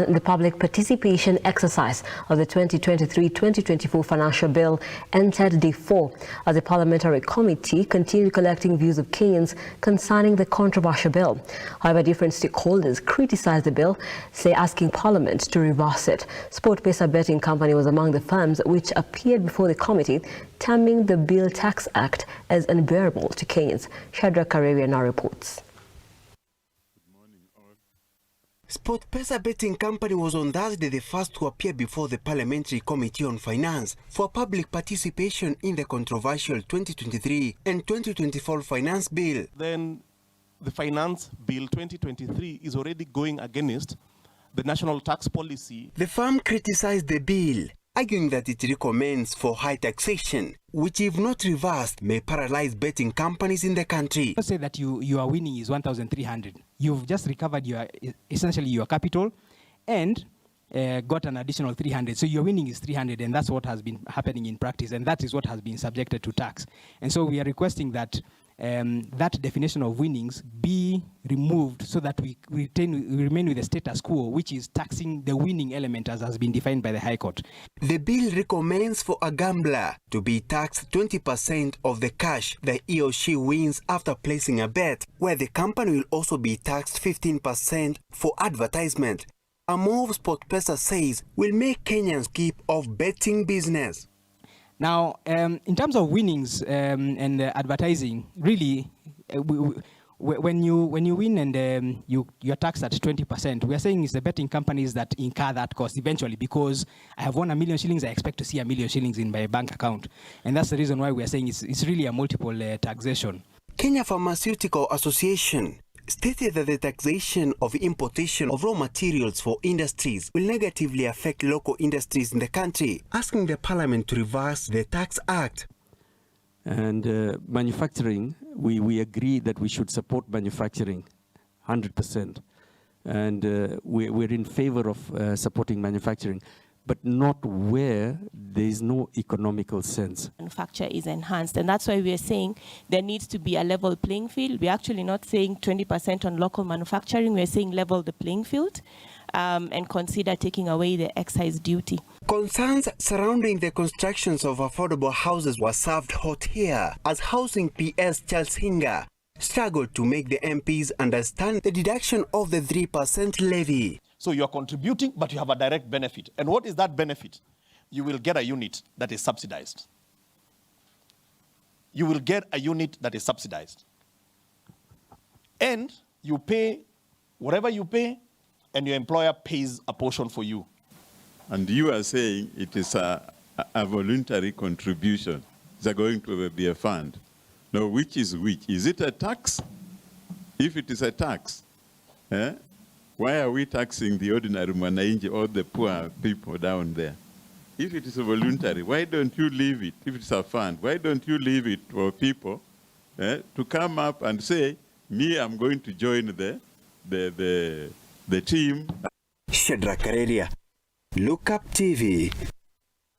on the public participation exercise of the 2023-2024 financial bill entered day 4 as the parliamentary committee continued collecting views of Kenyans concerning the controversial bill. However, different stakeholders criticized the bill, asking Parliament to reverse it. SportPesa betting company was among the firms which appeared before the committee, terming the Bill Tax Act as unbearable to Kenyans. Shadrach Kareria now reports. SportPesa betting company was on Thursday the first to appear before the Parliamentary Committee on Finance for public participation in the controversial 2023 and 2024 finance bill. Then the finance bill 2023 is already going against the national tax policy. The firm criticized the bill, arguing that it recommends for high taxation, which if not reversed may paralyze betting companies in the country. Let's say that your winning is 1,300. You've just recovered essentially your capital and got an additional 300. So your winning is 300, and that's what has been happening in practice, and that is what has been subjected to tax. And so we are requesting that that definition of winnings be removed so that we remain with the status quo, which is taxing the winning element as has been defined by the High Court. The bill recommends for a gambler to be taxed 20% of the cash that he or she wins after placing a bet, where the company will also be taxed 15% for advertisement. A move SportPesa says will make Kenyans keep off betting business. Now, in terms of winnings and advertising, really, when you win and you're taxed at 20%, we are saying it's the betting companies that incur that cost eventually, because I have won 1 million shillings, I expect to see 1 million shillings in my bank account. And that's the reason why we are saying it's really a multiple taxation. Kenya Pharmaceutical Association stated that the taxation of importation of raw materials for industries will negatively affect local industries in the country, asking the Parliament to reverse the Tax Act. And manufacturing, we agree that we should support manufacturing 100%. And we're in favor of supporting manufacturing, but not where there is no economical sense. Manufacture is enhanced, and that's why we are saying there needs to be a level playing field. We're actually not saying 20% on local manufacturing, we're saying level the playing field and consider taking away the excise duty. Concerns surrounding the constructions of affordable houses were served hot here, as Housing PS Charles Hinga struggled to make the MPs understand the deduction of the 3% levy. So you are contributing, but you have a direct benefit. And what is that benefit? You will get a unit that is subsidized. You will get a unit that is subsidized. And you pay whatever you pay, and your employer pays a portion for you. And you are saying it is a voluntary contribution. It's going to be a fund. Now, which is which? Is it a tax? If it is a tax, why are we taxing the ordinary mwananchi or the poor people down there? If it is voluntary, why don't you leave it? If it's a fund, why don't you leave it for people to come up and say, me, I'm going to join the team. Shadrach Kareria, Look Up TV.